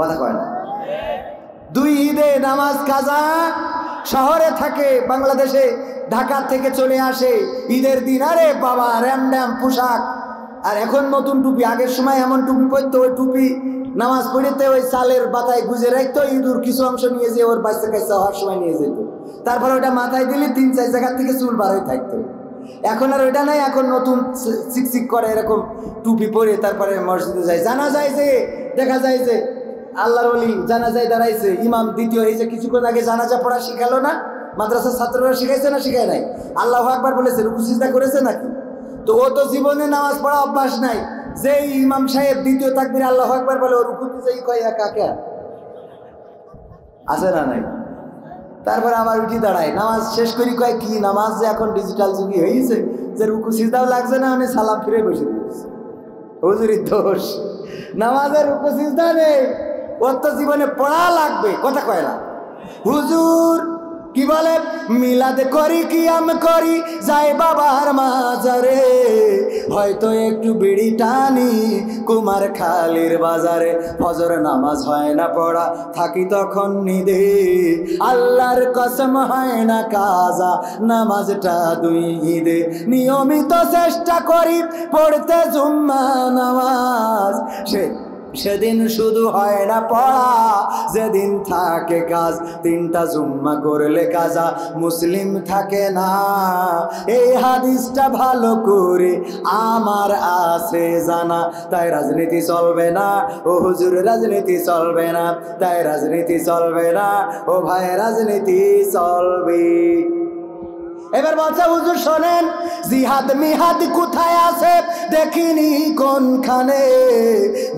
কথা কয় না। 2 ঈদে নামাজ কাজা, শহরে থাকে বাংলাদেশে, ঢাকা থেকে চলে আসে ঈদের দিন, আরে বাবা র্যামড্যাম পোশাক, আর এখন নতুন টুপি। আগের সময় এমন টুপি পরতো, ওই টুপি নামাজ পড়িতে ওই চালের বাতায় গুজে রাখতো, ইঁদুর কিছু অংশ নিয়ে যে ওর বাচ্চা কাচ্চা হওয়ার সময় নিয়ে যেত, তারপর ওটা মাথায় দিলে 3-4 জায়গা থেকে চুল বার হয়ে থাকতো। এখন আর ওইটা নাই, এখন নতুন চিকচিক করে এরকম টুপি পরে তারপরে মসজিদে যায়। জানা যায় যে দেখা যায় যে আল্লাহর ওলি জানাজায় দাঁড়াইছে, ইমাম দ্বিতীয় এই যে কিছুক্ষণ আগে জানাজা পড়া শিখালো না, মাদ্রাসার ছাত্ররা শিখাইছে না শিখায় নাই? আল্লাহু আকবার বলেছে, রুকু সিজদা করেছে নাকি? তো ও তো জীবনে নামাজ পড়া অভ্যাস নাই, যে ইমাম সাহেব দ্বিতীয় তাকবীরে আল্লাহু আকবার বলে ও রুকুতে যাই কয় একা একা আছে না নাই? তারপরে আবার উঠি দাঁড়ায়, নামাজ শেষ করি কয় কি নামাজ যে এখন ডিজিটাল যুগই হয়েছে, যে রুকু সিজদাও লাগছে না, মানে সালাম ফিরে বসে দিয়েছে। হুজুরের দোষ, নামাজের রুকু সিজদা নেই, ওর তো জীবনে পড়া লাগবে। কথা কয় না? হুজুর কি বলে, মিলাদ করি কিয়াম করি যাই বাবার মাজারে, হয়তো একটু বিড়ি টানি কুমার খালির বাজারে, ফজর নামাজ হয় না পড়া থাকি তখন নিদে, আল্লাহর কসম হয় না কাজা নামাজটা 2 ঈদে, নিয়মিত চেষ্টা করি পড়তে জুম্মা নামাজ, সেদিন শুধু হয় না পড়া যেদিন থাকে কাজ, 3টা জুম্মা করলে কাজা মুসলিম থাকে না, এই হাদিসটা ভালো করে আমার আছে জানা, তাই রাজনীতি চলবে না ও হুজুর, রাজনীতি চলবে না, তাই রাজনীতি চলবে না ও ভাই, রাজনীতি চলবে। এবার বলছে হুজুর শোনেন, জিহাদ মিহাদ কোথায় আছে দেখিনি কোনখানে,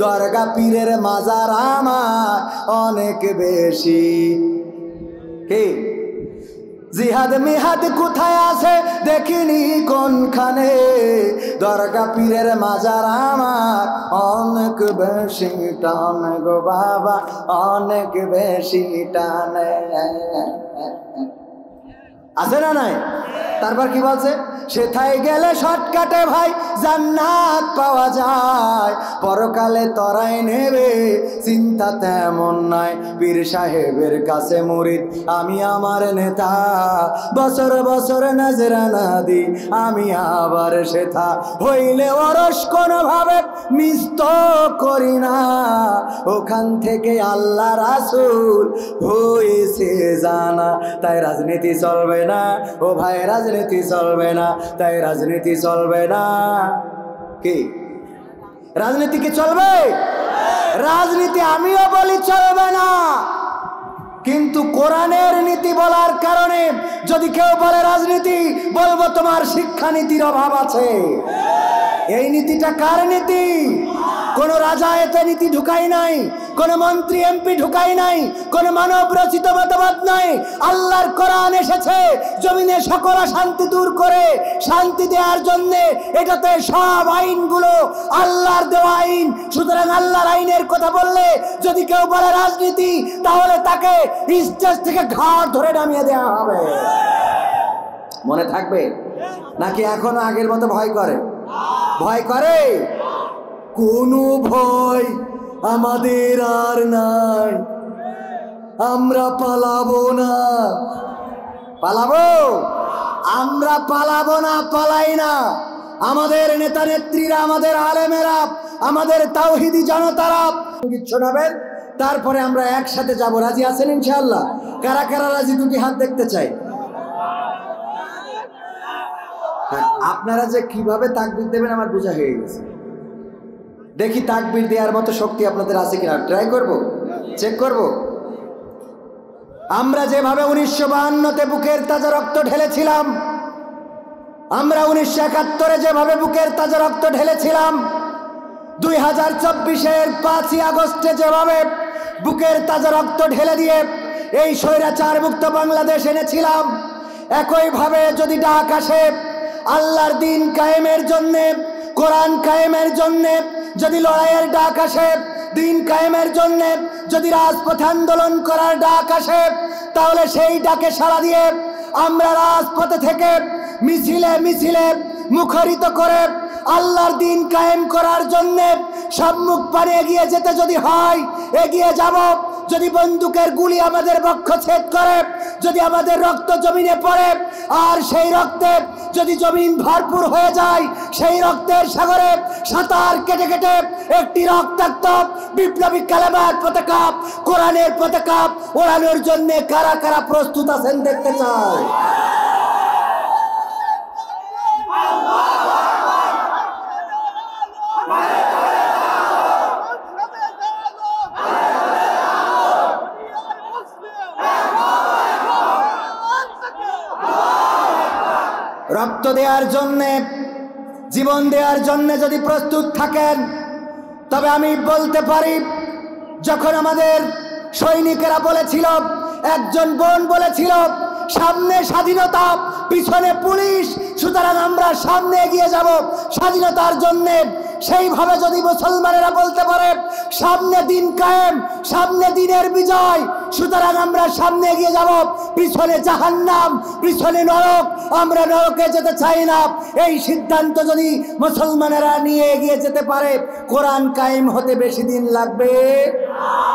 দরগা পীরের মাজার আমার অনেক বেশি। কি জিহাদ মিহাদ কোথায় আছে দেখিনি কোনখানে, দরগা পীরের মাজার আমার অনেক বেশি টানে গো বাবা, অনেক বেশি টানে। আছে না নাই? তারপর কি বলছে, সেথায় গেলে শর্টকাটে ভাই জান্নাত পাওয়া যায়, পরকালে তরাই নেবে চিন্তা তেমন নাই, পীর সাহেবের কাছে মুরিদ আমি আমার নেতা, বছর বছর নজরানা দি আমি আবার সেথা, হইলে ওরস কোনোভাবে মিস তো করি না, ওখান থেকে আল্লাহ রাসূল হয়েছে জানা, তাই রাজনীতি চলবে না ও ভাই, রাজনীতি চলবে না, তাই রাজনীতি চলবে না। কি রাজনীতি কি চলবে? রাজনীতি আমিও বলি চলবে না, কিন্তু কোরআনের নীতি বলার কারণে যদি কেউ বলে রাজনীতি, বলবো তোমার শিক্ষানীতির অভাব আছে। এই নীতিটা কার নীতি? কোন রাজা এতে নীতি ঢুকাই নাই, কোন মন্ত্রী এমপি ঢুকাই নাই, কোন মানব রচিত মতবাদ নাই। আল্লাহর কোরআন এসেছে জমিনে সকল শান্তি দূর করে শান্তি দেওয়ার জন্য, এটাতে সব আইনগুলো আল্লাহর দেওয়া আইন। সুতরাং আল্লাহর আইনের কথা বললে যদি কেউ বলে রাজনীতি, তাহলে তাকে স্টেজ থেকে ঘাট ধরে নামিয়ে দেওয়া হবে। মনে থাকবে? নাকি এখনো আগের মতো ভয় করে? ভয় করে? কোনো ভয় আমাদের আর নাই, আমরা পালাবো না। পালাবো? আমরা পালাবো না, পালাই না। আমাদের নেতা নেত্রীরা, আমাদের আলেমেরা, আমাদের তাওহীদি জনতারা শোনাবেন, তারপরে আমরা একসাথে যাব। রাজি আছেন ইনশাআল্লাহ? কারা কারা রাজি? দুটি হাত দেখতে চাই। আপনারা যে কিভাবে তাকবীর দেবেন আমার বোঝা হয়ে গেছে। দেখি তাকবীর দেওয়ার মতো শক্তি আপনাদের আছে কিনা, ট্রাই করব, চেক করব। আমরা যেভাবে 1952-তে বুকের তাজা রক্ত ঢেলেছিলাম, আমরা 1971-এ যেভাবে বুকের তাজা রক্ত ঢেলেছিলাম, 2024-এর 5ই আগস্টে যেভাবে বুকের তাজা রক্ত ঢেলে দিয়ে এই স্বৈরাচার মুক্ত বাংলাদেশ এনেছিলাম, একইভাবে যদি ডাক আসে আল্লাহর দিন কায়েমের জন্যে, কোরআন কায়েমের জন্যে, যদি লড়াইয়ের ডাক আসে, দিন কায়েমের জন্যে যদি রাজপথে আন্দোলন করার ডাক আসে, তাহলে সেই ডাকে সাড়া দিয়ে আমরা রাজপথে থেকে মিছিলে মিছিলে মুখরিত করে আল্লাহর দিন কায়েম করার জন্যে সম্মুখ পানে এগিয়ে যেতে যদি হয় এগিয়ে যাব। যদি বন্দুকের গুলি আমাদের বক্ষচ্ছেদ করে, যদি আমাদের রক্ত জমিনে পড়ে, আর সেই রক্তে যদি জমিন ভরপুর হয়ে যায়, সেই রক্তের সাগরে সাঁতার কেটে কেটে একটি রক্তাক্ত বিপ্লবী কালেমার পতাকা, কোরআনের পতাকা ওড়ানোর জন্য কারা কারা প্রস্তুত আছেন দেখতে চাই। রক্ত দেওয়ার জন্যে, জীবন দেওয়ার জন্যে যদি প্রস্তুত থাকেন, তবে আমি বলতে পারি, যখন আমাদের সৈনিকেরা বলেছিল, একজন বোন বলেছিল সামনে স্বাধীনতা পিছনে পুলিশ, সুতরাং আমরা সামনে এগিয়ে যাব স্বাধীনতার জন্যে, সেইভাবে যদি মুসলমানেরা বলতে পারে সামনে দিন কায়েম, সামনে দিনের বিজয়, সুতরাং আমরা সামনে এগিয়ে যাব, পিছনে জাহান্নাম, পিছনে নরক, আমরা নরকে যেতে চাই না, এই সিদ্ধান্ত যদি মুসলমানেরা নিয়ে এগিয়ে যেতে পারে, কোরআন কায়েম হতে বেশি দিন লাগবে?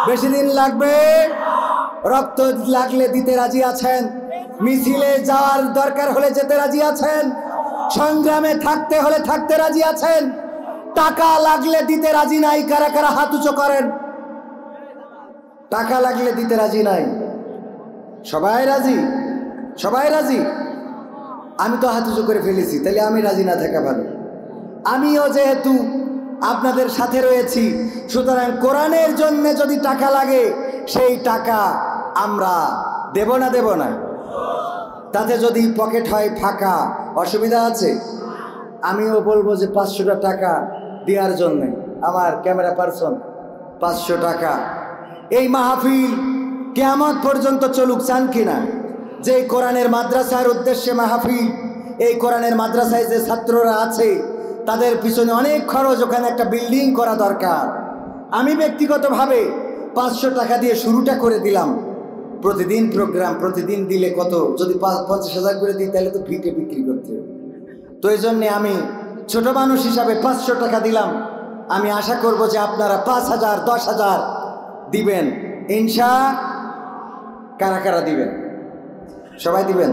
বেশি দিন লাগবে? রক্ত লাগলে দিতে রাজি আছেন? মিছিলে যাওয়ার দরকার হলে যেতে রাজি আছেন? সংগ্রামে থাকতে হলে থাকতে রাজি আছেন? টাকা লাগলে দিতে রাজি নাই? কারা কারা হাত উঁচু করেন? টাকা লাগলে দিতে রাজি নাই? সবাই রাজি? সবাই রাজি? আমি তো হাত উঁচু করে ফেলেছি, তাহলে আমি রাজি না থাকা ভালো। আমিও যেহেতু আপনাদের সাথে রয়েছি, সুতরাং কোরআনের জন্য যদি টাকা লাগে, সেই টাকা আমরা দেব না? দেব না? তাতে যদি পকেট হয় ফাঁকা, অসুবিধা আছে? আমিও বলবো যে 500 টাকা দেওয়ার জন্য আমার ক্যামেরা পার্সন 500 টাকা। এই মাহফিল কিয়ামত পর্যন্ত চলুক, চান কিনা? যে কোরআনের মাদ্রাসার উদ্দেশ্যে মাহফিল, এই কোরআনের মাদ্রাসায় যে ছাত্ররা আছে তাদের পিছনে অনেক খরচ, ওখানে একটা বিল্ডিং করা দরকার। আমি ব্যক্তিগতভাবে 500 টাকা দিয়ে শুরুটা করে দিলাম। প্রতিদিন প্রোগ্রাম, প্রতিদিন দিলে কত, যদি 50,000 করে দিই তাহলে তো ভিটে বিক্রি করতে হবে। তো এই জন্যে আমি ছোট মানুষ হিসাবে 500 টাকা দিলাম। আমি আশা করব যে আপনারা 5,000, 10,000 দিবেন কারা কারা দিবেন? সবাই দিবেন?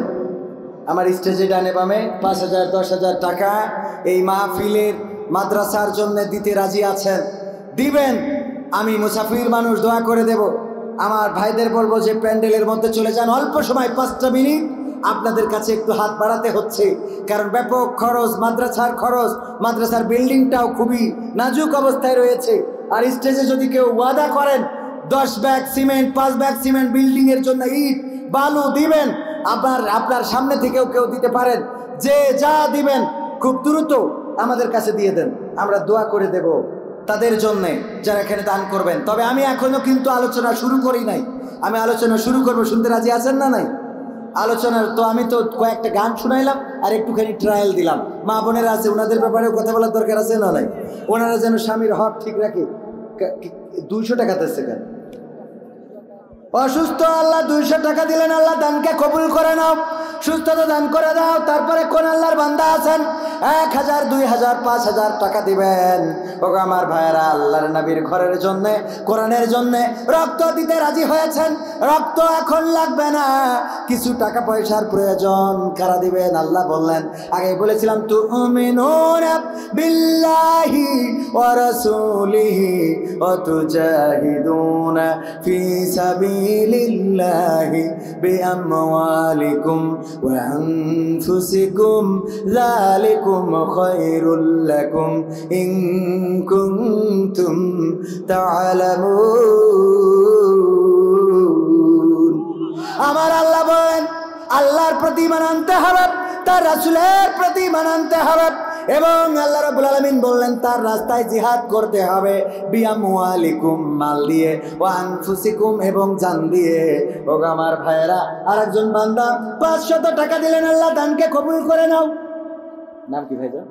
আমার স্টেজে ডানে বামে 5,000, 10,000 টাকা এই মাহফিলের মাদ্রাসার জন্য দিতে রাজি আছেন? দিবেন। আমি মুসাফির মানুষ, দোয়া করে দেব। আমার ভাইদের বলবো যে প্যান্ডেলের মধ্যে চলে যান, অল্প সময় 5টা মিনিট আপনাদের কাছে একটু হাত বাড়াতে হচ্ছে, কারণ ব্যাপক খরচ, মাদ্রাসার খরচ, মাদ্রাসার বিল্ডিংটাও খুবই নাজুক অবস্থায় রয়েছে। আর স্টেজে যদি কেউ ওয়াদা করেন 10 ব্যাগ সিমেন্ট, 5 ব্যাগ সিমেন্ট বিল্ডিংয়ের জন্য ইট বালু দিবেন, আপনার সামনে থেকেও কেউ দিতে পারেন। যে যা দিবেন খুব দ্রুত আমাদের কাছে দিয়ে দেন, আমরা দোয়া করে দেব তাদের জন্যে যারা এখানে দান করবেন। তবে আমি এখনো কিন্তু আলোচনা শুরু করি নাই। আমি আলোচনা শুরু করব, শুনতে রাজি আছেন না নাই? আলোচনার তো আমি তো কয়েকটা গান শুনাইলাম আর একটুখানি ট্রায়াল দিলাম। মা বোনেরা আছে, ওনাদের ব্যাপারেও কথা বলার দরকার আছে না নাই? ওনারা যেন স্বামীর হক ঠিক রাখে। 200 টাকা দিচ্ছে কেন? অসুস্থ, আল্লাহ 200 টাকা দিলেন, আল্লাহ দানকে কবুল করে নাও, সুস্থতা দান করে দাও। তারপরে কোন আল্লাহর বান্দা আছেন 1,000, 2,000, 5,000 টাকা দিবেন? ওগো আমার ভাইয়েরা, আল্লাহর নবীর ঘরের জন্য, কোরআনের জন্য রক্ত দিতে রাজি হয়েছেন। রক্ত এখন লাগবে না, কিছু টাকা পয়সার প্রয়োজন। কারা দিবেন? আল্লাহ বললেন, আগে বলেছিলাম, তুমিনুনা বিল্লাহি ওয়া রাসূলিহি ওয়া তুজাহিদুনা ফি সাবিলিল্লাহি বিআমওয়ালিকুম ওয়া আনফুসিকুম যালিকুম খায়রুল লাকুম ইন কুনতুম তা'লামুন। আমার আল্লাহ বলেন, আল্লাহর প্রতি ঈমান আনতে হবে, তার রাসূলের প্রতি ঈমান আনতে হবে, এবং আল্লাহ রাব্বুল আলামিন বললেন তার রাস্তায় জিহাদ করতে হবে, বিআমওয়ালিকুম, মাল দিয়ে, ওয়া আনফুসিকুম, এবং জান দিয়ে। ওগো আমার ভাইয়েরা, আরেকজন বান্দা 500 টাকা দিলেন, আল্লাহ দানকে কবুল করে নাও। নাম কি ভাইজান?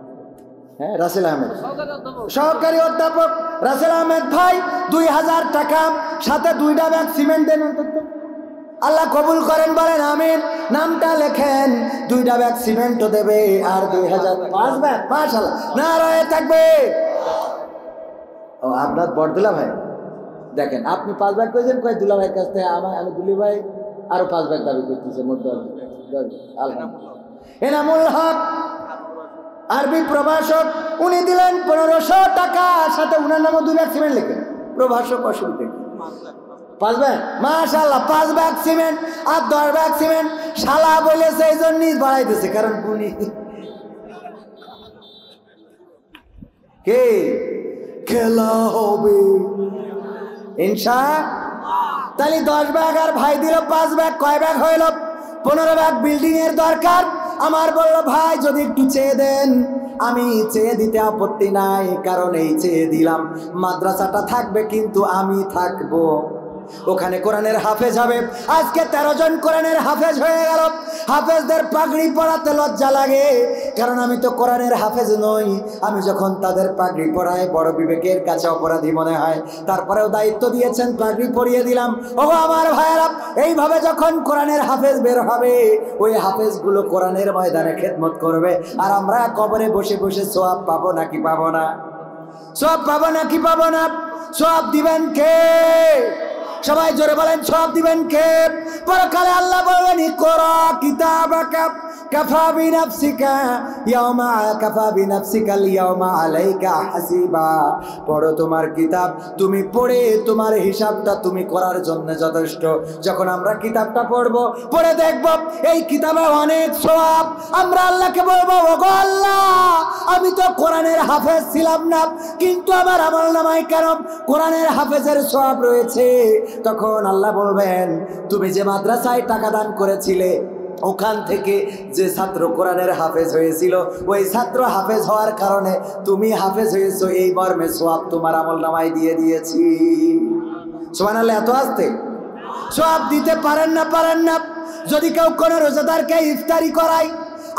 হ্যাঁ, রাসেল আহমেদ, সহকারী অধ্যাপক রাসেল আহমেদ ভাই 2,000 টাকা, সাথে 2টা ব্যাগ সিমেন্ট দেন অন্তত। আল্লাহ কবুল করেন, বলেন আমিন। নামটা লেখেন, 2টা ব্যাগ সিমেন্টও দেবে, আর 2,000, 5 ব্যাগ, মাশাআল্লাহ, নারায়ে তাকবীর। ও আপনার বড়দুলা ভাই, দেখেন আপনি 5 ভাগ করেছেন, কয় দুলা ভাইয়ের কাছ থেকে আমি দুলি ভাই আরো 5 ভাগ দাবি করতেছে। মোট এনামুল হক আরবি প্রভাষক, উনি দিলেন 1500 টাকা, সাথে উনার নামে 2 ব্যাগ সিমেন্ট লেখেন। প্রভাষক অসুবিধা 5 ব্যাগ, মাশাআল্লাহ 5 ব্যাগ সিমেন্ট আর 10 ব্যাগ সিমেন্ট। শালা বলেছে এই জন্যই বাড়াইতেছে, কারণ উনি কে খেলা হবে ইনশাআল্লাহ। তাহলে 10 ব্যাগ আর ভাই দিল 5 ব্যাগ, কয় ব্যাগ হইল? 15 ব্যাগ বিল্ডিং এর দরকার। আমার বলল ভাই যদি একটু চেয়ে দেন। আমি চেয়ে দিতে আপত্তি নাই, কারণ এই চেয়ে দিলাম মাদ্রাসাটা থাকবে কিন্তু আমি থাকবো ওখানে। কোরআনের হাফেজ হবে। আজকে 13 জন কোরআনের হাফেজ হয়ে গেল। হাফেজদের পাগড়ি পরাতে লজ্জা লাগে, কারণ আমি তো কোরআনের হাফেজ নই। আমি যখন তাদের পাগড়ি পরাই বড় বিবেকের কাছে অপরাধী মনে হয়। তারপরেও দায়িত্ব দিয়েছেন, পাগড়ি পরিয়ে দিলাম। ও আমার ভাইয়েরা, এইভাবে যখন কোরআনের হাফেজ বের হবে, ওই হাফেজগুলো কোরআনের ময়দানে খেদমত করবে, আর আমরা কবরে বসে বসে সওয়াব পাবো নাকি পাবো না? সওয়াব পাবো নাকি পাবো না? সওয়াব দিবেন কে? সবাই জোরে বলেন, সওয়াব দিবেন কে? পরকালে আল্লাহ বলবেন ইকরা কিতাবাকা কাফা বিনাফসিকা আল ইয়াওমা আলাইকা হাসিবা। পড়ো তোমার কিতাব, তুমি পড়ে তোমার হিসাবটা তুমি করার জন্য যথেষ্ট। যখন আমরা কিতাবটা পড়বো, পড়ে দেখবো এই কিতাবে অনেক সওয়াব, আমরা আল্লাহকে বলবো ওগো আল্লাহ, আমি তো কোরআনের হাফেজ ছিলাম না, কিন্তু আমার আমলনামায় কেন কোরআনের হাফেজের সওয়াব রয়েছে? তখন আল্লাহ বলবেন তুমি যে মাদ্রাসায় টাকা দান করেছিলে, ওখান থেকে যে ছাত্র কোরআনের হাফেজ হয়েছিল, ওই ছাত্র হাফেজ হওয়ার কারণে তুমি হাফেজ হয়েছো, এই মর্মে সওয়াব তোমার আমলনামায় দিয়ে দিয়েছি। সুবহানাল্লাহ। এত আসতে সওয়াব দিতে পারেন না, পারেন না। যদি কেউ কোনো রোজাদারকে ইফতারি করায়,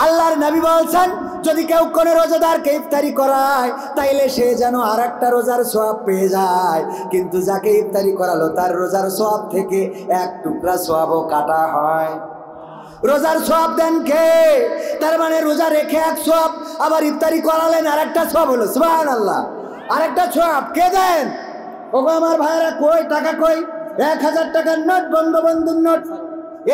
আল্লাহর নবী বলছেন যদি কেউ কোনো রোজাদারকে ইফতারি করায়, তাইলে সে যেন আর একটা রোজার সওয়াব পেয়ে যায়। কিন্তু যাকে ইফতারি করালো তার রোজার সওয়াব থেকে 1 টুকরা সওয়াবও কাটা হয়। রোজার সওয়াব দেন কে? তার মানে রোজা রেখে 1 সওয়াব, আবার ইফতারি করালেন আর একটা সওয়াব হলো। সুবহানাল্লাহ। আরেকটা সওয়াব কে দেন? ওগো আমার ভাইরা, কই টাকা কই? 1000 টাকার নোট, বঙ্গবন্ধুর নোট।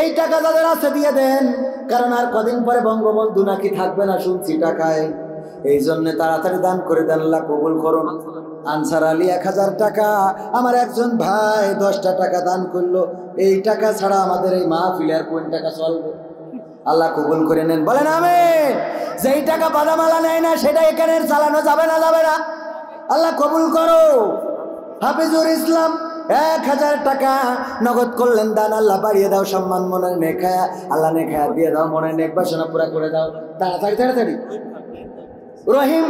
এই টাকা যাদের আছে দিয়ে দেন, কারণ আর কদিন পরে বঙ্গবন্ধু নাকি থাকবে না শুনছি টাকায়। এই জন্য তাড়াতাড়ি দান করে দেন, আল্লাহ কবুল করুন। আনসার আলী 1000 টাকা, আমার একজন ভাই 10টা টাকা দান করলো। এই টাকা ছাড়া আমাদের এই মাহফিলে আর কোন টাকা চলবে? আল্লাহ কবুল করে নেন, বলেন আমিন। যেই টাকা বাদামালা নেয় না, সেটা এখানে চালানো যাবে না, যাবে না। আল্লাহ কবুল করো। হাফিজুর ইসলাম 1000 টাকা নগদ করলেন দান, আল্লাহ বাড়িয়ে দাও সম্মান, মনের নেখায়া আল্লাহ নেখায়া দিয়ে দাও, মনের নেক বাসনা পুরা করে দাও। তাড়াতাড়ি তাড়াতাড়ি। রহিম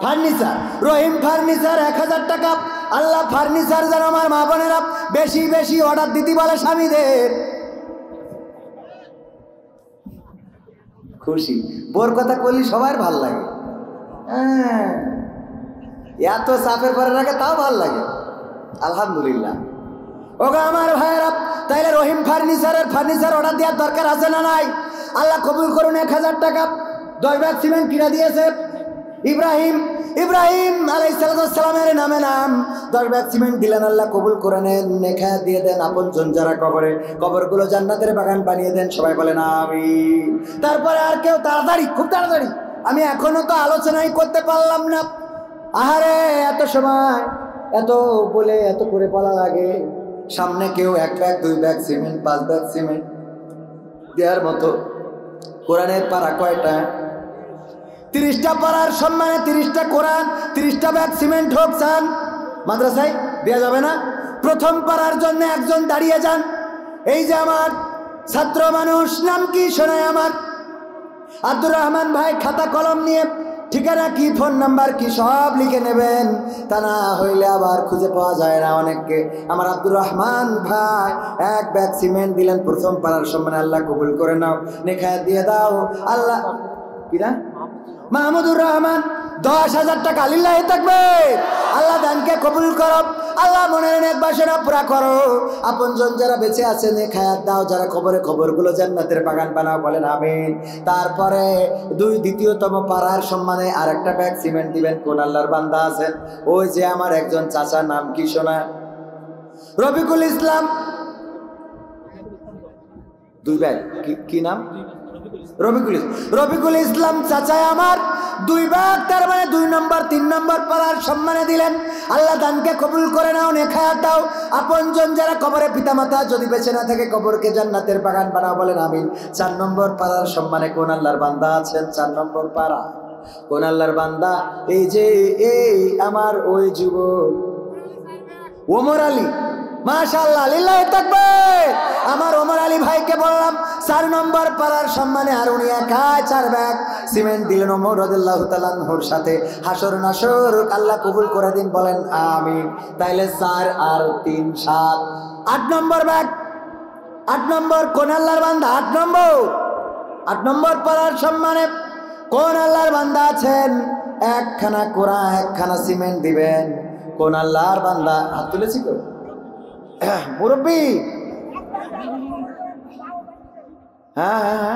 ফার্নিচার, রহিম ফার্নিচার 1000 টাকা। আল্লাহ ফার্নিচার যেন আমার মা বোনেরা বেশি বেশি অর্ডার দিতে বলে স্বামীদের। খুশি বোর কথা করলি সবার ভাল লাগে। হ্যাঁ, এত চাপের পরে রাখে তাও ভাল লাগে, আলহামদুলিল্লাহ। ওগো আমার ভাইয়েরা, তাইলে রহিম ফার্নিচার অর্ডার দেওয়ার দরকার আছে না নাই? আল্লাহ কবুল করুন। 1000 টাকা 10 ব্যাগ সিমেন্ট কিনা দিয়েছে ইব্রাহিম আলাইহিস সালামের নামে নাম। 10 ব্যাগ সিমেন্ট দিলেন, আল্লাহ কবুল করে নেন, নেখা দিয়ে দেন আপনজন যারা কবরে, কবরগুলো জান্নাতের বাগান বানিয়ে দেন। সবাই বলেন আমিন। তারপরে আর কেউ তাড়াতাড়ি, খুব তাড়াতাড়ি, আমি এখনো তো আলোচনাই করতে পারলাম না। আহারে, এত সময় এত বলে এত করে বলা লাগে। সামনে কেউ 1 bag 2 bag cement 5 bag cement দেওয়ার মতো। কোরআনের পারা কয়টা? 30টা পারার সম্মানে 30টা কোরআন, 30টা ব্যাগ সিমেন্ট হোক চান, মাদ্রাসায় দেওয়া যাবে না? প্রথম পারার জন্য একজন দাঁড়িয়ে যান। এই যে আমার ছাত্র মানুষ, নাম কি শোনায় আমার? আব্দুর রহমান ভাই খাতা কলম নিয়ে ঠিকানা কি, ফোন নাম্বার কি সব লিখে নেবেন, তা না হইলে আবার খুঁজে পাওয়া যায় না অনেককে। আমার আব্দুর রহমান ভাই 1 ব্যাগ সিমেন্ট দিলেন প্রথম পারার সম্মানে, আল্লাহ কবুল করে নাও, নেখায়াত দিয়ে দাও। আল্লাহ কিনা মাহমুদুর রহমান 10,000 টাকা, লিল্লাহি তাকবীর। আল্লাহ দানকে কবুল করো, আল্লাহ মনের নেক বাসনা পুরা করো। আপনজন যারা বেঁচে আছেন খায়াত দাও, যারা কবরে খবরগুলো জান্নাতের বাগান বানাও, বলেন আমিন। তারপরে দ্বিতীয়তম পাড়ার সম্মানে আরেকটা ব্যাগ সিমেন্ট দিবেন। কোন আল্লাহর বান্দা আছেন? ওই যে আমার একজন চাচা, নাম কি শোনা? রফিকুল ইসলাম। 2 ব্যাগ, কি নাম? রফিকুল ইসলাম চাচায় আমার 2 ব্যাগ, তার মানে 2 নম্বর 3 নম্বর পাড়ার সম্মানে দিলেন। আল্লাহ দানকে কবুল করে নাও, নেখায়াত দাও। আপনজন যারা কবরে পিতামাতা যদি বেঁচে না থাকে, কবরকে জান্নাতের বাগান বানাও, বলেন আমিন। 4 নম্বর পাড়ার সম্মানে কোন আল্লাহর বান্দা আছেন? 4 নম্বর পাড়া কোন আল্লাহর বান্দা? এই যে এই আমার ওই যুবক ওমর আলী, মাশাআল্লাহ, লিল্লাহি তাকবীর। আমার ওমর আলী ভাইকে বললাম 4 নম্বর পাড়ার সম্মানে, আর উনি একা 4 ব্যাগ সিমেন্ট দিলেন ওমর রাদিয়াল্লাহু তাআলা আনহুর সাথে। হাসর নাসর আল্লাহ কবুল করে দিন, বলেন আমিন। তাইলে 4 আর 3 7, 8 নম্বর ব্যাগ। 8 নম্বর কোন আল্লাহর বান্দা? 8 নম্বর পাড়ার সম্মানে কোন আল্লাহর বান্দা আছেন? একখানা কোরআন, একখানা সিমেন্ট দিবেন। কোন আল্লাহর বান্দা? হাত তুলেছি তো মুরব্বী? হ্যাঁ,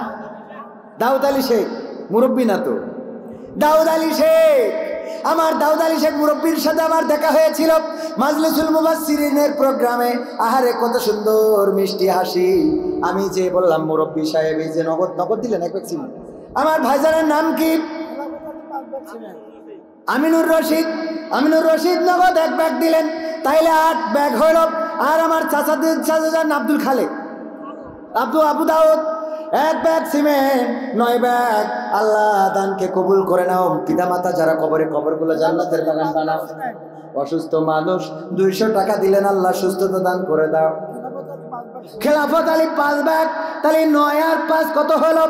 দাউদ আলী শেখ মুরব্বী না তো? দাউদ আলী শেখ, আমার দাউদ আলী শেখ মুরব্বীর সাথে আমার দেখা হয়েছিল মাজলিসুল মুফাসসিরিনের প্রোগ্রামে। আহারে কত সুন্দর মিষ্টি হাসি। আমি যে বললাম মুরব্বী সাহেব, এই যে নগদ দিলেন এক ব্যক্তি। আমার ভাইজানের নাম কি? আমিনুর রশিদ নগদ 1 ব্যাগ দিলেন। তাইলে 8 ব্যাগ হইল। আর আমার চাচার আব্দুল খালেক, আবু দাউদ 1 ব্যাগ সিমেন্ট, 9 ব্যাগ। আল্লাহ দানকে কবুল করে নাও। পিতামাতা যারা কবরগুলো জান্নাতের বাগান বানাও। অসুস্থ মানুষ 200 টাকা দিলেন, আল্লাহ সুস্থতা দান করে দাও। খেলাফত আলী 5 ব্যাগ, তাহলে 9 আর 5 কত হলো?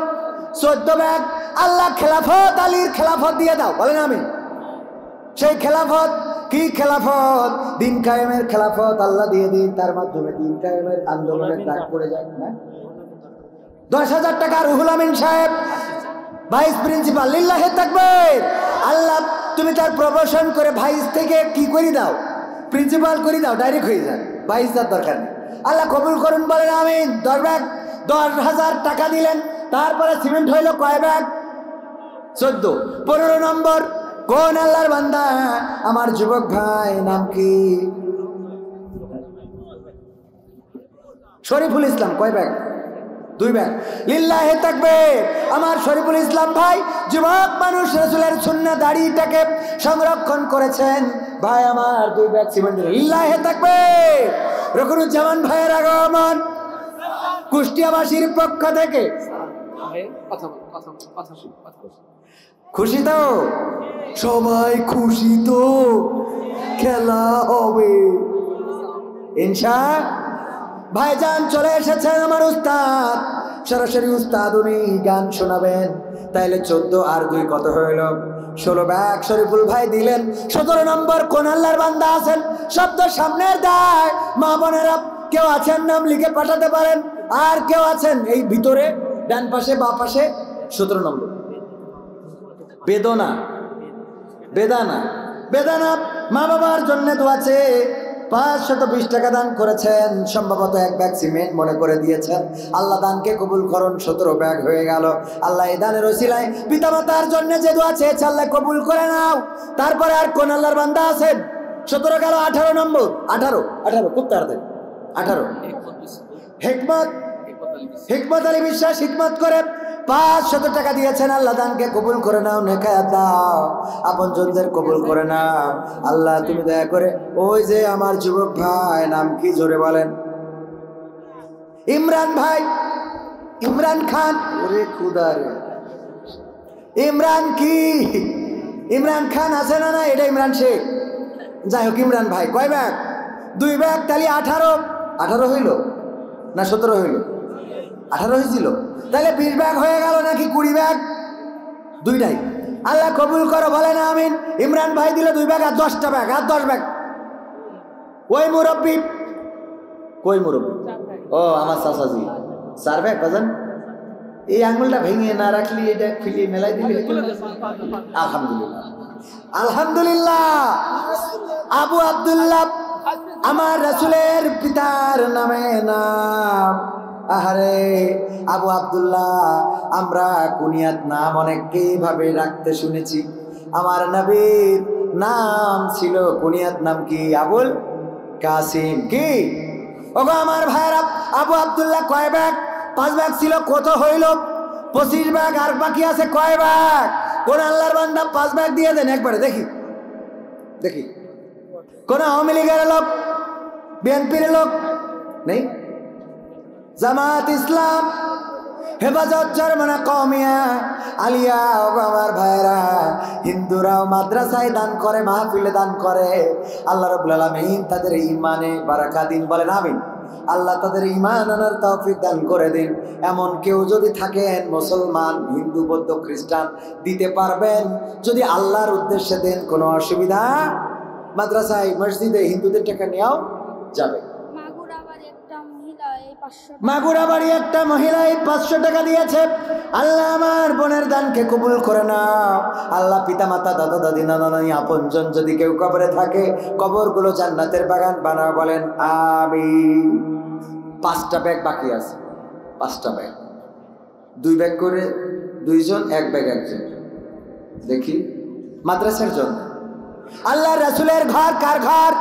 14 ব্যাগ। আল্লাহ খেলাফত আলীর খেলাফত দিয়ে দাও, বলেন আমিন। সেই খেলাফত কি? খেলাফত দিন কায়েমের খেলাফত আল্লাহ দিয়ে দিন, তার মাধ্যমে দিন কায়েমের আন্দোলনের ডাক পড়ে যায় না। 10,000 টাকা রুহুল আমিন সাহেব, ভাইস প্রিন্সিপাল, লিল্লাহি তাকবীর। আল্লাহ তুমি তার প্রমোশন করে ভাইস থেকে কি করে দাও? প্রিন্সিপাল করে দাও, ডাইরেক্ট হয়ে যায়, ভাইস তার দরকার নেই। আল্লাহ কবুল করুন, বলেন আমিন। 10 ব্যাগ 10,000 টাকা দিলেন। তারপরে সিমেন্ট হইল কয় ব্যাগ? 14। 15 নম্বর কোন আল্লাহর বান্দা? আমার যুবক ভাই, নাম কি? শরীফুল ইসলাম। কয় ব্যাগ? 2 ব্যাগ, লিল্লাহি তাকবীর। আমার শরীফুল ইসলাম ভাই যুবক মানুষ, রাসূলের সুন্নাহ দাড়িটাকে সংরক্ষণ করেছেন। ভাই আমার 2 ব্যাগ সিমেন্ট দিলেন, লিল্লাহি তাকবীর। রকুনুজ্জামান ভাইয়ের আগমন কুষ্টিয়াবাসীর পক্ষ থেকে। খুশি তো? সবাই খুশি তো? খেলা হবে ইনশাআল্লাহ। ভাইজান চলে এসেছেন আমার উস্তাদ, সরাসরি উস্তাদ, উনি গান শোনাবেন। তাইলে 14 আর 2 কত হইল? 16 ব্যাগ শরীফুল ভাই দিলেন। 17 নম্বর কোন আল্লাহর বান্দা আছেন? শব্দ সামনের দায়। মা বোনেরা কেউ আছেন নাম লিখে পাঠাতে পারেন। আর কেউ আছেন এই ভিতরে ডান পাশে বা পাশে? 17 নম্বর বেদানা মা বাবার জন্য দোয়া আছে। 520 টাকা দান করেছেন, সম্ভবত 1 ব্যাগ সিমেন্ট মনে করে দিয়েছেন। আল্লাহ দানকে কবুল করুন। 17 ব্যাগ হয়ে গেল। আল্লাহ এই দানের ওসিলায় পিতামাতার জন্য যে দোয়া চেয়েছে আল্লাহ কবুল করে নাও। তারপরে আর কোন আল্লাহর বান্দা আছেন? 17 গেল। 18 নম্বর, 18 খুব তাড়াতাড়ি। 18 হিকমত আলী বিশ্বাস হিকমত করে 500 টাকা দিয়েছেন। আল্লাহ দানকে কবুল করে নাও, নেখায়াত দাও, আপনজনদের কবুল করে নাও। আল্লাহ তুমি দয়া করে ওই যে আমার যুবক ভাই, নাম কি জোরে বলেন? ইমরান ভাই, ইমরান খান। ওরে খুদা রে, ইমরান কি? ইমরান খান আছে না? না, এটা ইমরান শেখ। যাই হোক, ইমরান ভাই কয় ব্যাগ? 2 ব্যাগ। তাহলে 18 হইল না 17 হইল? 18 হয়েছিল। তাহলে 20 ব্যাগ হয়ে গেল নাকি 20 ব্যাগ? 2টাই। আল্লাহ কবুল করো, বলেন আমিন। ইমরান ভাই দিল 2 ব্যাগ আর 10টা ব্যাগ, আর 10 ব্যাগ। ওই মুরব্বী কই? মুরব্বী ও আমার চাচাজি 4 ব্যাগ বাজান। এই আঙুলটা ভেঙে না রাখলি এটা ফিলিয়ে মেলাই দিলে আলহামদুলিল্লাহ আলহামদুলিল্লাহ। আবু আব্দুল্লাহ আমার রাসূলের পিতার নামে নাম। আহারে আবু আব্দুল্লাহ, আমরা কুনিয়াত নাম অনেককে ভাবে রাখতে শুনেছি। আমার নবীর নাম ছিল কুনিয়াত নাম কি? আবুল কাসিম। কি ওগো আমার ভাইরা, আবু আব্দুল্লাহ কয় ভাগ? 5 ভাগ ছিল, কত হইল? 25 ভাগ। আর বাকি আছে কয় ভাগ? কোন আল্লাহর বান্দা 5 ভাগ দিয়ে দেন একবারে দেখি দেখি। কোন আওয়ামী লীগের লোক, বিএনপির লোক নেই? জামাত ইসলাম, হেফাজত চরমনা কওমিয়া, আলিয়া, আমার ভাইরা, হিন্দুরাও মাদ্রাসায় দান করে, মাহফিলে দান করে। আল্লাহ রাব্বুল আলামিন তাদের ঈমানে বারাকা দিন, বলেন আমিন। আল্লাহ তাদের ঈমান আনার তৌফিক দান করে দিন। এমন কেউ যদি থাকেন মুসলমান, হিন্দু, বৌদ্ধ, খ্রিস্টান, দিতে পারবেন যদি আল্লাহর উদ্দেশ্যে দেন, কোনো অসুবিধা। মাদ্রাসায় মসজিদে হিন্দুদের টাকা নেওয়াও যাবে। মাগুরাবাড়ি একটা মহিলা 500 টাকা দিয়েছে। আল্লাহ আমার বোনের দানকে কবুল করে নাও। আল্লাহ পিতা মাতা, দাদা দাদি, নানা নানি, আপনজন যদি কেউ কবরে থাকে, কবরগুলো জান্নাতের বাগান বানাও, বলেন আমিন। 5টা ব্যাগ বাকি আছে, 5টা ব্যাগ, 2 ব্যাগ করে 2 জন, 1 ব্যাগ 1 জন। দেখি মাদ্রাসার জন্য। আল্লাহ রাসূলের ঘর কার ঘর?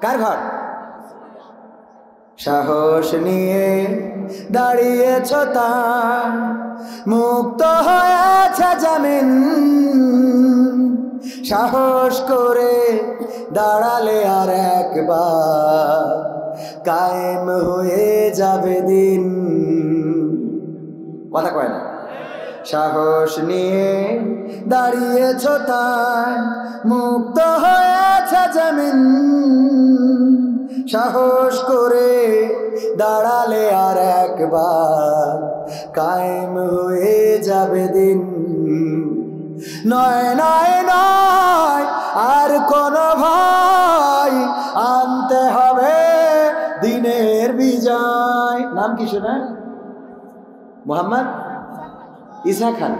কার ঘর? সাহস নিয়ে দাঁড়িয়েছ তার, মুক্ত হয়েছে জামিন। সাহস করে দাঁড়ালে আর একবার, কায়েম হয়ে যাবে দিন। কথা কয় না? সাহস নিয়ে দাঁড়িয়েছ তার, মুক্ত হয়েছে জামিন। সাহস করে দাঁড়ালে আর একবার, কায়েম হয়ে যাবে দিন। নয় নয় নয় আর কোন ভয়, আনতে হবে দিনের বিজয়। নাম কি শোনা? মোহাম্মদ ঈসা খান।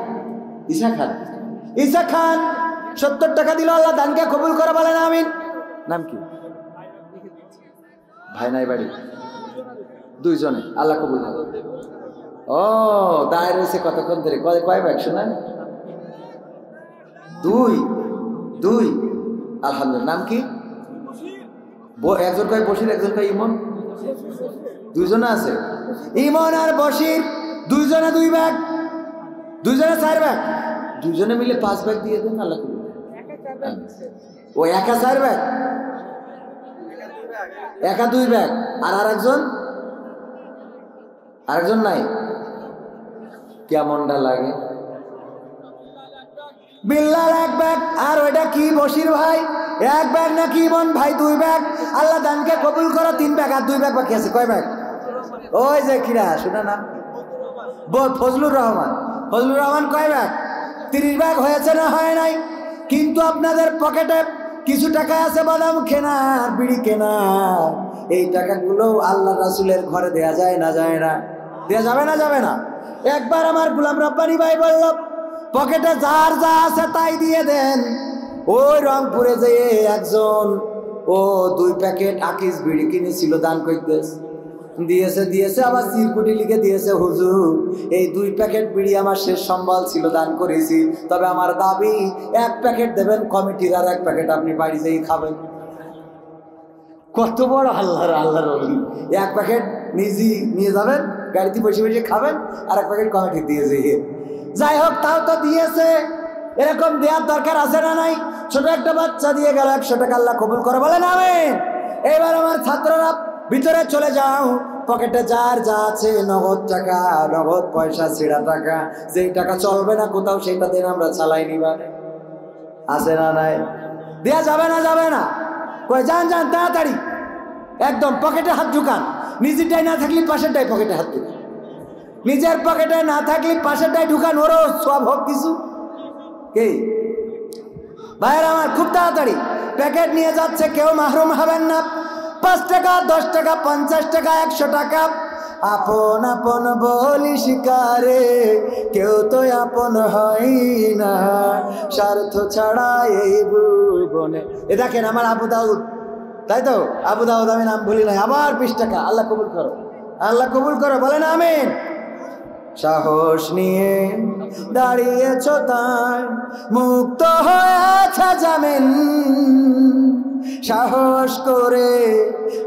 ঈসা খান, ঈসা খান 70 টাকা দিল। আল্লাহ দানকে কবুল করে, বলেন আমিন। নাম কি? ভাই নাই বাড়ি? 2 জনে, আল্লাহ কবুল করে। ও দায় রয়েছে কতক্ষণ ধরে? কয় ব্যাগ শোনান? 2। আলহামদুলিল্লাহ। নাম কি? একজন কয় বশির, একজন কয় ইমন। 2 জনে আছে, ইমন আর বশির। 2 জনে 2 ব্যাগ, 2 জনে 4 ব্যাগ। 2 জনে মিলে 5 ব্যাগ দিয়ে দেন, আল্লাহ কবুল। ও একা 4 ব্যাগ, একা 2 ব্যাগ। আর আরেকজন নাই। কেমনটা লাগে? বিল্লাল 1 ব্যাগ। আর ওইটা কি বশির ভাই? 1 ব্যাগ নাকি ইমন ভাই? 2 ব্যাগ। আল্লাহ দানকে কবুল করো। 3 ব্যাগ। আর 2 ব্যাগ বাকি আছে। কয় ব্যাগ? ওই যে কিরা শোনা না, ফজলুর রহমান। ফজলুর রহমান কয় ব্যাগ? 30 ব্যাগ হয়েছে না হয় নাই? কিন্তু আপনাদের পকেটে কিছু টাকা আছে বাদাম কেনা, বিড়ি কেনা। এই টাকাগুলো আল্লাহ রাসূলের ঘরে দেয়া যায় না? যায় না? দেয়া যাবে না? যাবে না? একবার আমার গোলাম রব্বানী ভাই বলল, পকেটে যার যা আছে তাই দিয়ে দেন। ওই রংপুরে যেয়ে একজন 2 প্যাকেট আকিস বিড়ি কিনেছিল, দান করতেছে। দিয়েছে আবার চিরকুটি লিখে দিয়েছে, হুজুর এই 2 প্যাকেট বিড়ি আমার শেষ সম্বল ছিল, দান করেছি। তবে আমার দাবি 1 প্যাকেট দেবেন কমিটির, আর 1 প্যাকেট আপনি বাড়ি যেয়ে খাবেন। কত বড় আল্লাহর ওলি! 1 প্যাকেট নিজে নিয়ে যাবেন, গাড়িতে বসে বসে খাবেন, আর 1 প্যাকেট কমিটি দিয়ে যেয়ে। যাই হোক, তাও তো দিয়েছে। এরকম দেওয়ার দরকার আছে না নাই? ছোট একটা বাচ্চা দিয়ে গেল 100 টাকা, আল্লাহ কবুল করে, বলেন আমিন। এবার আমার ছাত্ররা ভিতরে চলে যাও। পকেটে যার যা আছে, নগদ টাকা, নগদ পয়সা, ছিঁড়া টাকা, যেই টাকা চলবে না কোথাও সেটা দিয়ে আমরা চালাই নিবা। আছে না নাই? দেয়া যাবে না? যাবে না? কই যান তাড়াতাড়ি একদম পকেটে হাত ঢুকান। নিজেরটাই না থাকলে পাশেরটাই পকেটে হাত ঢুকান। নিজের পকেটে না থাকলে পাশেরটাই ঢুকান, ওরও সব হোক কিছু। কি ভাইয়ের আমার, খুব তাড়াতাড়ি প্যাকেট নিয়ে যাচ্ছে, কেউ মাহরুম হবেন না। 5 টাকা, 10 টাকা, 50 টাকা, 100 টাকা। আপন আপন বলিস কারে, কেউ তো আপন হয় না স্বার্থ ছাড়া এই ভুবনে। এ দেখেন আমার আবু দাউদ, তাই তো আবু দাউদ, আমি নাম ভুলি নাই, আবার 20 টাকা। আল্লাহ কবুল করো, আল্লাহ কবুল করো, বলেন আমিন। সাহস নিয়ে দাঁড়িয়েছ তাই মুক্ত হয়েছে জামিন, সাহস করে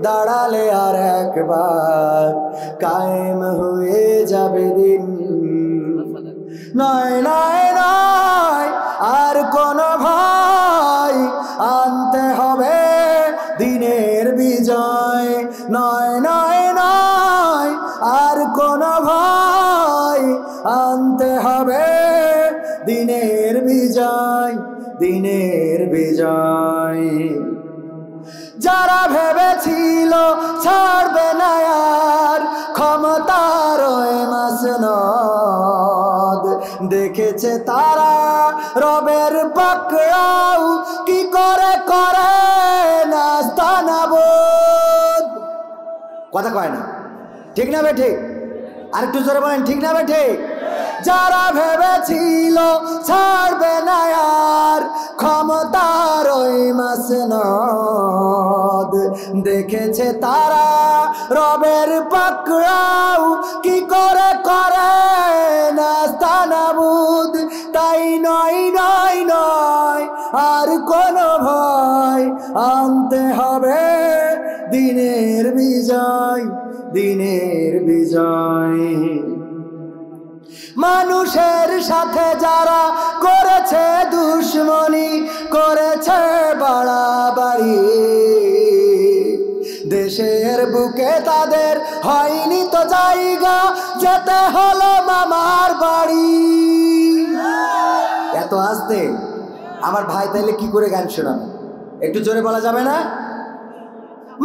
দাঁড়ালে আর একবার কায়েম হয়ে যাবে দিন। নয় নয় নয় আর কোন ভয়, আনতে হবে দিনের বিজয়। নয় নয় নয় আর কোন ভয়, আনতে হবে দিনের বিজয়, দিনের বিজয়। যারা ভেবেছিল ছাড়বে না আর ক্ষমতার মাসনদ, দেখেছে তারা রবের পাকড়াও কি করে করে নাস্তানাবুদ। কথা কয় না, ঠিক না বেঠিক? আরেকটু জোরে বলেন, ঠিক না বেঠিক? যারা ভেবেছিল ছাড়বে না আর ক্ষমতার ওই মাসনদ, দেখেছে তারা রবের পাকড়াও কি করে করে নাস্তানাবুদ। তাই নয় নয় নয় আর কোন ভয়, আনতে হবে দিনের বিজয়, দিনের বিজয়। মানুষের সাথে যারা করেছে দুশ্মনী, করেছে বাড়াবাড়ি, দেশের বুকে তাদের হয়নি তো জায়গা, যেতে হলো মামার বাড়ি। এত আসতে আমার ভাই তাইলে কি করে গান শোনাবে? একটু জোরে বলা যাবে না?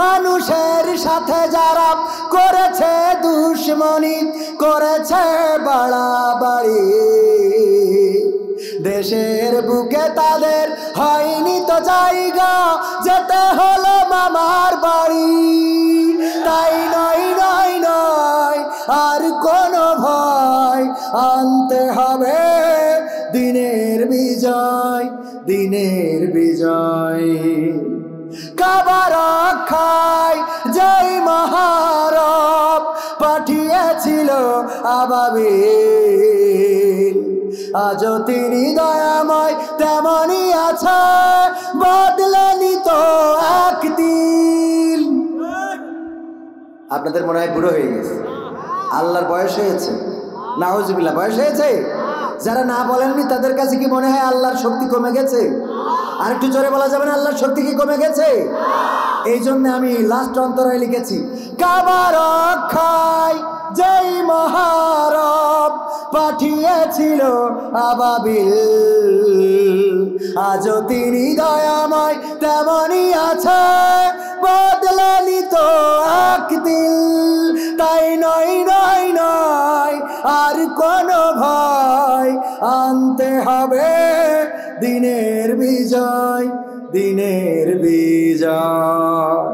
মানুষের সাথে যারা করেছে দুশ্মনী, করেছে বাড়াবাড়ি, দেশের বুকে তাদের হয়নি তো জায়গা, যেতে হলো মামার বাড়ি। তাই নয় নয় নয় আর কোন ভয়, আনতে হবে দিনের বিজয়, দিনের বিজয়। কাবা রক্ষায় যেই মহারব পাঠিয়েছিল আবাবিল, আজও তিনি দয়াময় তেমনই আছে, বদলেনি তো একদিন। আপনাদের মনে হয় বুড়ো হয়ে গেছে, আল্লাহর বয়স হয়েছে, নাউজুবিল্লাহ বয়স হয়েছে। যারা না বলেননি তাদের কাছে কি মনে হয় আল্লাহর শক্তি কমে গেছে? আর একটু জোরে বলা যাবে না আল্লাহর শক্তি কি কমে গেছে? এই জন্য আমি লাস্ট অন্তরায় লিখেছি, কাবা রক্ষায় যেই মহারব পাঠিয়েছিল আবাবিল, আজও তিনি দয়াময় তেমনই আছে, বদলেনি তো একদিন। তাই নয় নয় নয় আর কোন ভয়, আনতে হবে দিনের বিজয়, দিনের বিজয়।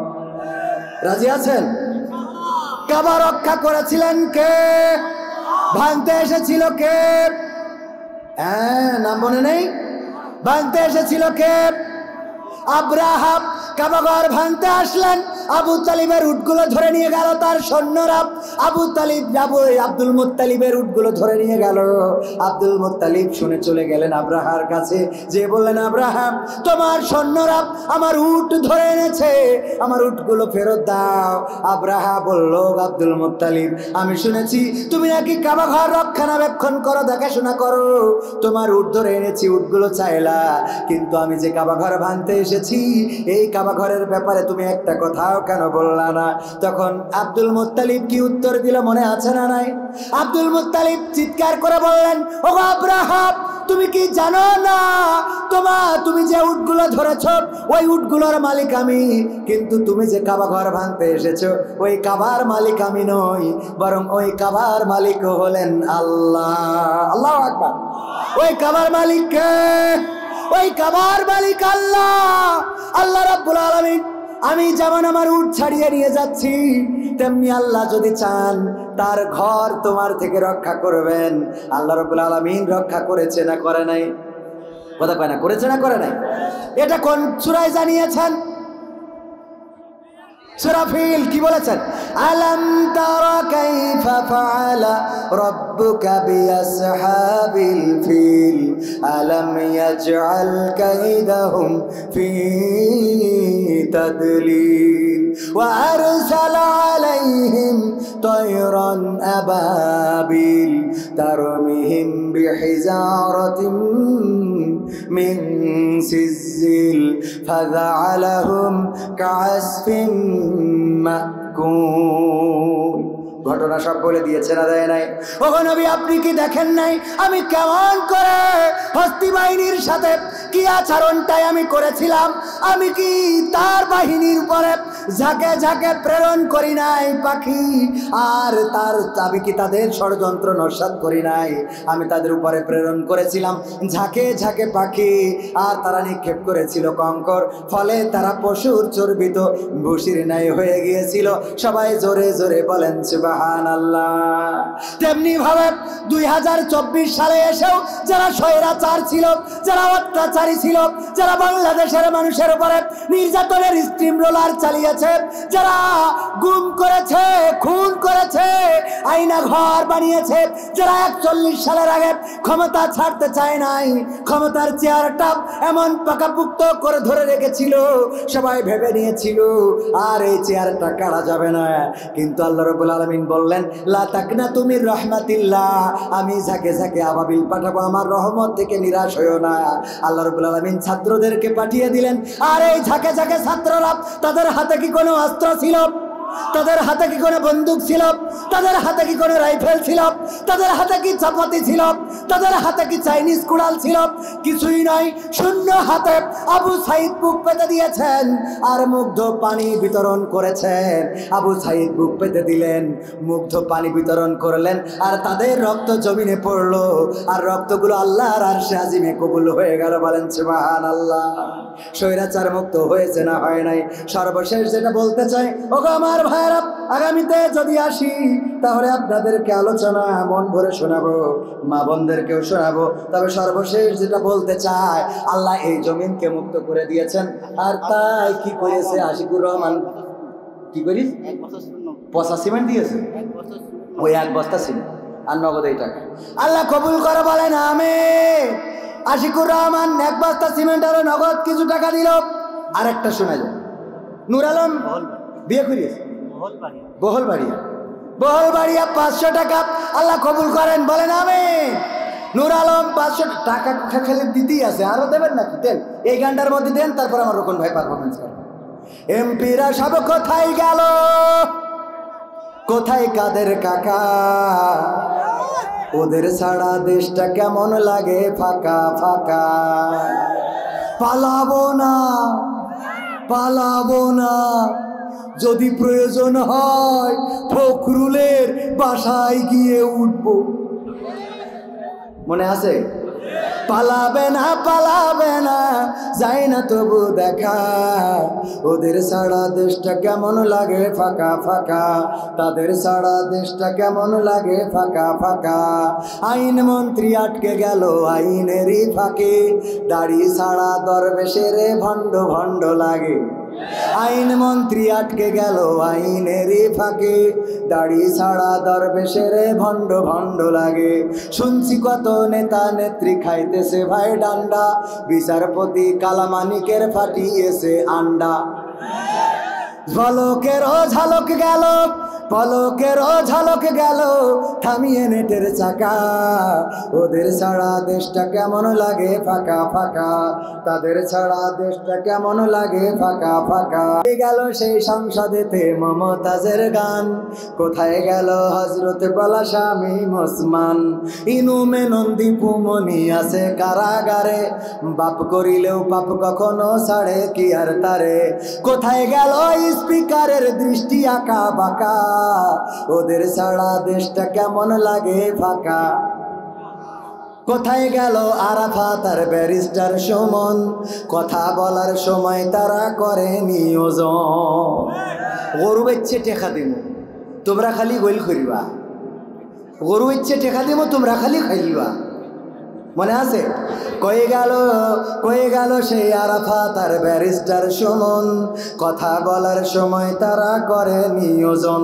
রাজি আছেন? কাবা রক্ষা করেছিলেন কে? ভাঙতে এসেছিল কে? হ্যাঁ, নাম মনে নেই? ভাঙতে এসেছিল কে? আব্রাহা কাবাঘর ভাঙতে আসলেন, আবু তালিবের উটগুলো ধরে নিয়ে গেল তার সৈন্যরা। আবু তালিব আব্দুল মুত্তালিবের উটগুলো ধরে নিয়ে গেল। আব্দুল মুত্তালিব শুনে চলে গেলেন আব্রাহার কাছে, যে বললেন, আব্রাহা তোমার সৈন্যরা আমার উট ধরে এনেছে, আমার উটগুলো ফেরত দাও। আব্রাহা বলল, আব্দুল মুত্তালিব আমি শুনেছি তুমি নাকি কাবাঘর রক্ষণাবেক্ষণ করো, দেখাশোনা করো, তোমার উট ধরে এনেছি, উটগুলো চাইলা, কিন্তু আমি যে কাবাঘর ভাঙতে এসেছি এই কাবাঘরের ব্যাপারে তুমি একটা কথাও কেন বললা না? তখন আব্দুল মুত্তালিব কি উত্তর দিল মনে আছে না নাই? আব্দুল মুত্তালিব চিৎকার করে বললেন, ও আব্রাহা তুমি কি জানো না তুমি যে উটগুলো ধরেছ ওই উটগুলোর মালিক আমি, কিন্তু তুমি যে কাবাঘর ভাঙতে এসেছো ওই কাবার মালিক আমি নই, বরং ওই কাবার মালিক হলেন আল্লাহ। আল্লাহু আকবার। ওই কাবার মালিক কে? ওই কাবার মালিক আল্লাহ। আল্লাহ রাব্বুল আলামিন আমি যেমন আমার উট ছাড়িয়ে নিয়ে যাচ্ছি, তেমনি আল্লাহ যদি চান তার ঘর তোমার থেকে রক্ষা করবেন। আল্লাহ রাব্বুল আলামিন রক্ষা করেছে না করে নাই? কথা কয় না, করেছে না করে নাই? এটা কোন সূরায় জানিয়েছেন? সূরা ফিল কি বলেছেন? আলাম তারা কাইফা ফাআলা রাব্বুকা বিআসহাবিল ফিল আলাম ইয়াজআল কাইদাহুম ফি তাদলিল ওয়া আরসালা আলাইহিম তায়রান আবাবিল তারমিহিম বিহিজারাতিন মিন সিজিল ফাজআলাহুম কাআসফিন মাকুল। ঘটনা সব বলে দিয়েছে না দেয় নাই? ওগো নবী, আপনি কি দেখেন নাই আমি কেমন করে হস্তি বাহিনীর সাথে কি আচরণটাই আমি করেছিলাম? আমি কি তার বাহিনীর উপরে ঝাঁকে ঝাঁকে প্রেরণ করি নাই পাখি? আর আমি কি তাদের ষড়যন্ত্র নস্যাৎ করি নাই? আমি তাদের উপরে প্রেরণ করেছিলাম ঝাঁকে ঝাঁকে পাখি, আর তারা নিক্ষেপ করেছিল কঙ্কর, ফলে তারা পশুর চর্বিত ভুসির ন্যায় হয়ে গিয়েছিল। সবাই জোরে জোরে বলেন সুবহানাল্লাহ। তেমনি ভাবে 2024 সালে এসেও যারা স্বৈরাচার ছিল, যারা অত্যাচারী ছিল, যারা বাংলাদেশের মানুষের উপরে নির্যাতনের স্টিম রোলার চালিয়েছে, যারা গুম করেছে, খুন করেছে, আইনা ঘর বানিয়েছে, যারা 41 সালের আগে ক্ষমতা ছাড়তে চায় নাই, ক্ষমতার চেয়ারটা এমন পাকাপুক্ত করে ধরে রেখেছিল, সবাই ভেবে নিয়েছিল আর এই চেয়ারটা কাড়া যাবে না। কিন্তু আল্লাহ রাব্বুল আলামিন বললেন লা তাকনাতু মির রাহমাতিল্লাহ, আমি ঝাঁকে ঝাঁকে আবাবিল পাঠাবো, আমার রহমত থেকে নিরাশ হইও না। আল্লাহ রাব্বুল আলামিন ছাত্রদেরকে পাঠিয়ে দিলেন। আর এই ঝাঁকে ঝাঁকে ছাত্ররা, তাদের হাতে কি কোনো অস্ত্র ছিল? তাদের হাতে কি কোনো বন্দুক ছিল? তাদের হাতে কি কোনো রাইফেল ছিল? তাদের হাতে কি চাপাতি ছিল? তাদের হাতে কি চাইনিজ কুড়াল ছিল? কিছুই নয়, শূন্য হাতে আবু সাইদ বুক পেতে দিয়েছেন আর মুগ্ধ পানি বিতরণ করেছেন। আবু সাইদ বুক পেতে দিলেন, মুগ্ধ পানি বিতরণ করলেন, আর তাদের রক্ত জমিনে পড়লো, আর রক্তগুলো আল্লাহর আরশে আজিমে কবুল হয়ে গেল। বলেন সুবহানাল্লাহ। স্বৈরাচার মুক্ত হয়েছে না হয় নাই? সর্বশেষ যেটা বলতে চাই, ওগো আমার ভাইরা, আগামীতে যদি আসি তাহলে আপনাদেরকে আলোচনা মন ভরে শোনাবো, মা বোনদেরকেও শোনাবো। তবে সর্বশেষ যেটা বলতে চাই, আল্লাহ এই জমিনকে মুক্ত করে দিয়েছেন, আর তাই কি করেছে আশিকুর রহমান? কি করিস? পচা সিমেন্ট দিয়েছে, ওই 1 বস্তা সিমেন্ট আর নগদ এই টাকা। আল্লাহ কবুল করে বলেন আমিন। আশিকুর রহমান 1 বস্তা সিমেন্ট আর নগদ কিছু টাকা দিল। আরেকটা শোনা যায়, নূর আলম বিয়ে করিয়েছে বহলবাড়িয়া 500 টাকা আল্লাহ কবুল করেন, বলেন আমিন। নূর আলম 500 টাকা খেলে দিতেই আছে, আরো দেবেন নাকি? দেন, এই গানটার মধ্যে দেন, তারপর আমার রকম ভাই পারফরমেন্স করেন। এমপিরা সব কোথায় গেল? কোথায় কাদের কাকা? ওদের ছাড়া দেশটা কেমন লাগে ফাঁকা ফাঁকা। পালাবো না, যদি প্রয়োজন হয় ফখরুলের বাসায় গিয়ে উঠবো। মনে আছে? পালাবে না, যাই না তবু দেখা। ওদের ছাড়া দেশটা কেমন লাগে ফাঁকা ফাঁকা, তাদের ছাড়া দেশটা কেমন লাগে ফাঁকা ফাঁকা। আইন মন্ত্রী আটকে গেল আইনেরই ফাঁকে, দাড়ি ছাড়া দরবেশের ভণ্ড ভণ্ড লাগে। আইন মন্ত্রী আটকে গেল আইনেরই ফাঁকে, দাড়ি ছাড়া দরবেশের ভণ্ড ভণ্ড লাগে। শুনছি কত নেতা নেত্রী খাইতেছে ভাই ডান্ডা, বিচারপতি কালামানিকের ফাটিয়েছে আন্ডা। পলকেরও ঝলক গেল থামিয়ে নেটের চাকা। ওদের ছাড়া দেশটা কেমন লাগে ফাঁকা ফাঁকা, তাদের ছাড়া দেশটা কেমন লাগে ফাঁকা ফাঁকা। গেল সেই সংসদেতে মমতাজের গান, কোথায় গেল হজরত বলা স্বামী ওসমান। ইনুমে নন্দী পুমনি আছে কারাগারে, বাপ করিলেও পাপ কখনো ছাড়ে কি আর তারে। কোথায় গেল স্পিকারের দৃষ্টি আঁকা বাঁকা, ওদের ছাড়া দেশটা কেমন লাগে ফাঁকা। কোথায় গেল আরাফাত আর ব্যারিস্টার সুমন, কথা বলার সময় তারা করে নিয়োজন। গরু বেচছে টেকা দিব, তোমরা খালি গোল করিবা। গরু বেচছে টেকা দিব, তোমরা খালি খাইবা। মনে আছে? কয়ে গেল সেই আরাফাত আর ব্যারিস্টার সুমন, কথা বলার সময় তারা করে নিয়োজন।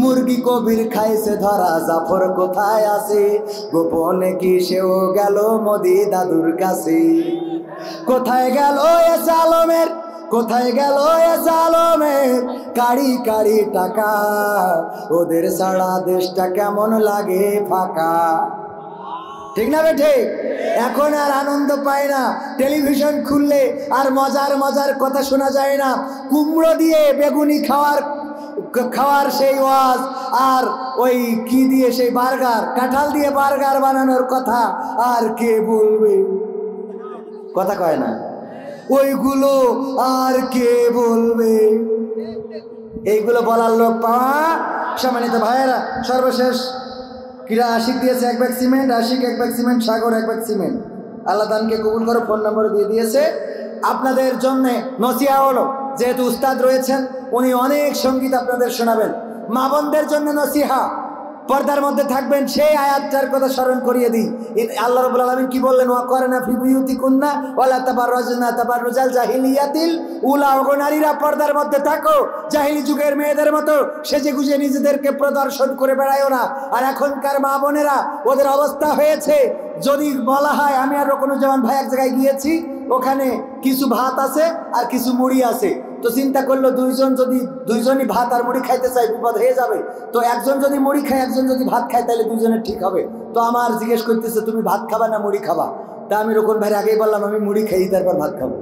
মুরগি কবির খাইছে ধরা, জাফর কোথায় আছে? গোপনে কি সেও গেল মোদি দাদুর কাছে? কোথায় গেল এস আলমের, কোথায় গেল এস আলমের কাড়ি কাড়ি টাকা? ওদের ছাড়া দেশটা কেমন লাগে ফাঁকা। ঠিক না বে ঠিক? এখন আর আনন্দ পায় না, টেলিভিশন খুললে আর মজার মজার কথা শোনা যায় না। কুমড়ো দিয়ে বেগুনি খাওয়ার সেই ওয়াজ, আর ওই কি দিয়ে সেই বার্গার, কাঁঠাল দিয়ে বার্গার বানানোর কথা আর কে বলবে? কথা কয় না ওইগুলো, আর কে বলবে? এইগুলো বলার লোক পাওয়া সম্মানিত ভাইয়েরা। সর্বশেষ কিরা আশিক দিয়েছে 1 bag cement, Ashik 1 bag cement, Sagar 1 bag cement. Allah দানকে কবুল করো। ফোন নম্বর দিয়ে দিয়েছে। আপনাদের জন্য নসিহা হলো, যেহেতু উস্তাদ রয়েছেন উনি অনেক সঙ্গীত আপনাদের শোনাবেন। মা বোনদের জন্য নসিহা, পর্দার মধ্যে থাকবেন। সেই আয়াতটার কথা স্মরণ করিয়ে দিই। আল্লাহ রাব্বুল আলামিন কি বললেন? ওয়াকারনা ফি বুয়ুতিকুন্না ওয়ালা তাবাররাজনা তাবাররুজাল জাহিলিয়াতিল উলা। ওগো নারীরা, পর্দার মধ্যে থাকো, জাহিলি যুগের মেয়েদের মতো সেজে গুজে নিজেদেরকে প্রদর্শন করে বেড়ায়ও না। আর এখনকার মা বোনেরা, ওদের অবস্থা হয়েছে, যদি বলা হয়, আমি আর রকনুজ্জামান ভাই এক জায়গায় গিয়েছি, ওখানে কিছু ভাত আছে আর কিছু মুড়ি আছে। তো চিন্তা করলো দুইজনই ভাত আর মুড়ি খাইতে চাই, বিপদ হয়ে যাবে। তো একজন যদি মুড়ি খায়, একজন যদি ভাত খায়, তাহলে দুজনের ঠিক হবে। তো আমার জিজ্ঞেস করতেছে, তুমি ভাত খাবা না মুড়ি খাবা? তা আমি রকম ভাই আগেই বললাম, আমি মুড়ি খাই, তারপর ভাত খাবো।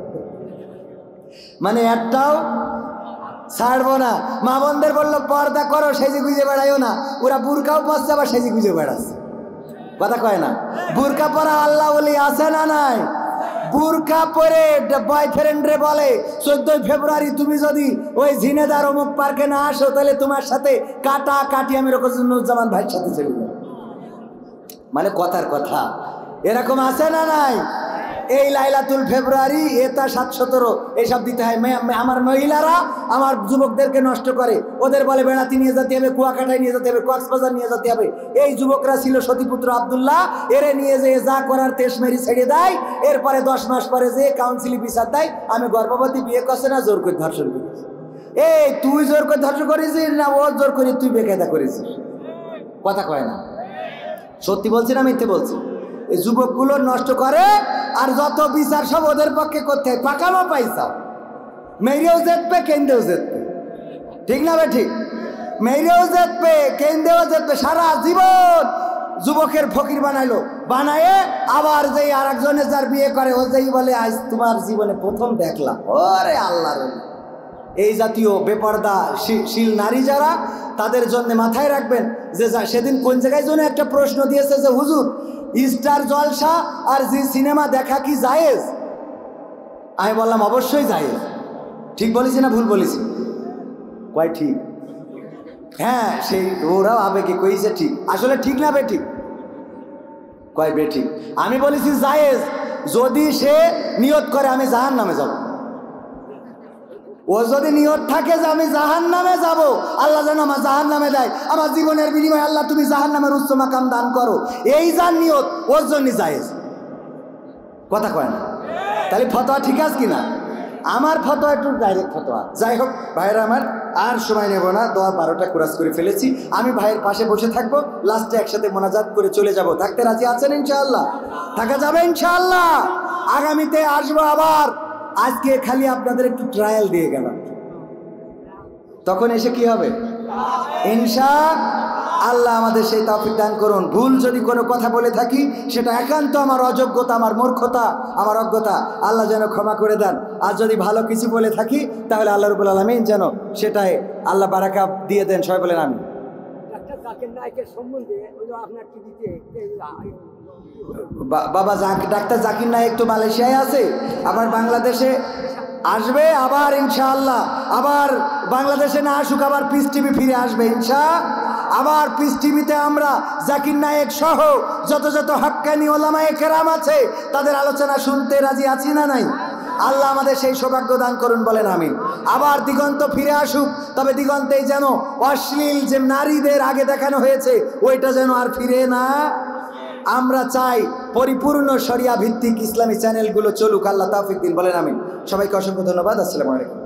মানে একটাও ছাড়বো না। মা বোনদের বললো পর্দা করো, সেজে গুজে বেড়াইও না। ওরা বুরকাও পরছে, আবার সেজে গুজে বেড়াচ্ছে। কথা কয় না? বুরকা পরা আল্লাহ ওলি আছে না নাই? বুরকা পরে বয়ফ্রেন্ড রে বলে 14 ফেব্রুয়ারি তুমি যদি ওই ঝিনেদার অমুক পার্কে না আসো, তাহলে তোমার সাথে কাটি আমি রকনুজ্জামান ভাইয়ের সাথে চলে যাব। মানে কথার কথা এরকম আছে না নাই? এই লাইলাতুল ফেব্রুয়ারি, এটা 7-17 এইসব দিতে হয়। আমার মহিলারা আমার যুবকদেরকে নষ্ট করে। ওদের বলে বেড়াতে নিয়ে যেতে হবে, কুয়াকাটায় নিয়ে যেতে হবে, কক্সবাজার নিয়ে যেতে হবে। এই যুবকরা ছিল সতীপুত্র আব্দুল্লাহ, এরে নিয়ে যে যা করার তেশমেরি ছেড়ে দেয়। এরপরে 10 মাস পরে যে কাউন্সিলি বিচার দেয়, আমি গর্ভবতী, বিয়ে করছে না, জোর করে ধর্ষণ করেছি। এই তুই জোর করে ধর্ষণ করেছিস না ও জোর করে তুই বেকায়দা করেছিস? কথা কয় না। সত্যি বলছি না মিথ্যে বলছি? এই যুবকগুলো নষ্ট করে, আর যত বিচার সব ওদের পক্ষে করতে হয়। পাকামো পয়সা, মেরেও যেতবে, কেন্দ্রেও যেতবে। ঠিক না বে ঠিক? মেরেও যেতবে, কেন্দ্রেও যেতবে। সারা জীবন যুবকের ফকির বানায় আবার যেই আর একজনের যার বিয়ে করে, ও যেই বলে আজ তোমার জীবনে প্রথম দেখলাম। ওরে আল্লাহর, এই জাতীয় বেপর্দা শীল নারী যারা, তাদের জন্য মাথায় রাখবেন যে সেদিন কোন জায়গায় জন্য একটা প্রশ্ন দিয়েছে যে হুজুর, স্টার জলসা আর জি সিনেমা দেখা কি জায়েজ? আমি বললাম অবশ্যই জায়েজ। ঠিক বলেছি না ভুল বলেছি? কয় ঠিক। হ্যাঁ, সেই ওরাও আবেগে কইছে ঠিক। আসলে ঠিক না বে ঠিক? কয় বে ঠিক। আমি বলেছি জায়েজ, যদি সে নিয়ত করে আমি জাহান্নামে যাব। ও যদি নিয়ত থাকে যে আমি জাহান্নামে যাব, আল্লাহ যেন আমার জাহান্নামে দেয়, আমার জীবনের বিনিময়ে আল্লাহ তুমি জাহান্নামের উচ্চ মাকাম দান করো, এই যার নিয়ত, ওর জন্যই জায়েজ। কথা কয় না? তাহলে ফতোয়া ঠিক আছে কিনা? আমার ফতোয়া একটু ডাইরেক্ট ফতোয়া। যাই হোক ভাইয়েরা আমার, আর সময় নেব না, 12টা ক্রস করে ফেলেছি। আমি ভাইয়ের পাশে বসে থাকবো, লাস্টে একসাথে মোনাজাত করে চলে যাব। থাকতে রাজি আছেন ইনশাআল্লাহ? থাকা যাবে ইনশাআল্লাহ? আগামীতে আসবো আবার। আজকে খালি আপনাদের একটু ট্রায়াল দিয়ে গেলাম, তখন এসে কি হবে ইনশাআল্লাহ। আমাদের সেই তৌফিক দান করুন। ভুল যদি কোনো কথা বলে থাকি, সেটা একান্ত আমার অযোগ্যতা, আমার মূর্খতা, আমার অজ্ঞতা, আল্লাহ যেন ক্ষমা করে দেন। আর যদি ভালো কিছু বলে থাকি, তাহলে আল্লাহ রাব্বুল আলামিন যেন সেটাই আল্লাহ বারাকা দিয়ে দেন। সবাই বলেন আমিন। বাবা ডাক্তার জাকির নায়েক তো মালয়েশিয়ায় আছে, আবার বাংলাদেশে আসবে আবার ইনশাআল্লাহ। আবার বাংলাদেশে না আসুক, আবার পিস টিভি ফিরে আসবে ইনশাআল্লাহ। আবার পিস টিভিতে আমরা জাকির নায়েক সহ যত যত হাক্কানি ওলামায়ে কেরাম আছে তাদের আলোচনা শুনতে রাজি আছি না নাই? আল্লাহ আমাদের সেই সৌভাগ্য দান করুন, বলেন আমিন। আবার দিগন্ত ফিরে আসুক, তবে দিগন্তেই যেন অশ্লীল যে নারীদের আগে দেখানো হয়েছে ওইটা যেন আর ফিরে না। আমরা চাই পরিপূর্ণ শরিয়া ভিত্তিক ইসলামী চ্যানেলগুলো চলুক। আল্লাহ তাওফিক দিন, বলেন আমিন। সবাইকে অসংখ্য ধন্যবাদ। আসসালামু আলাইকুম।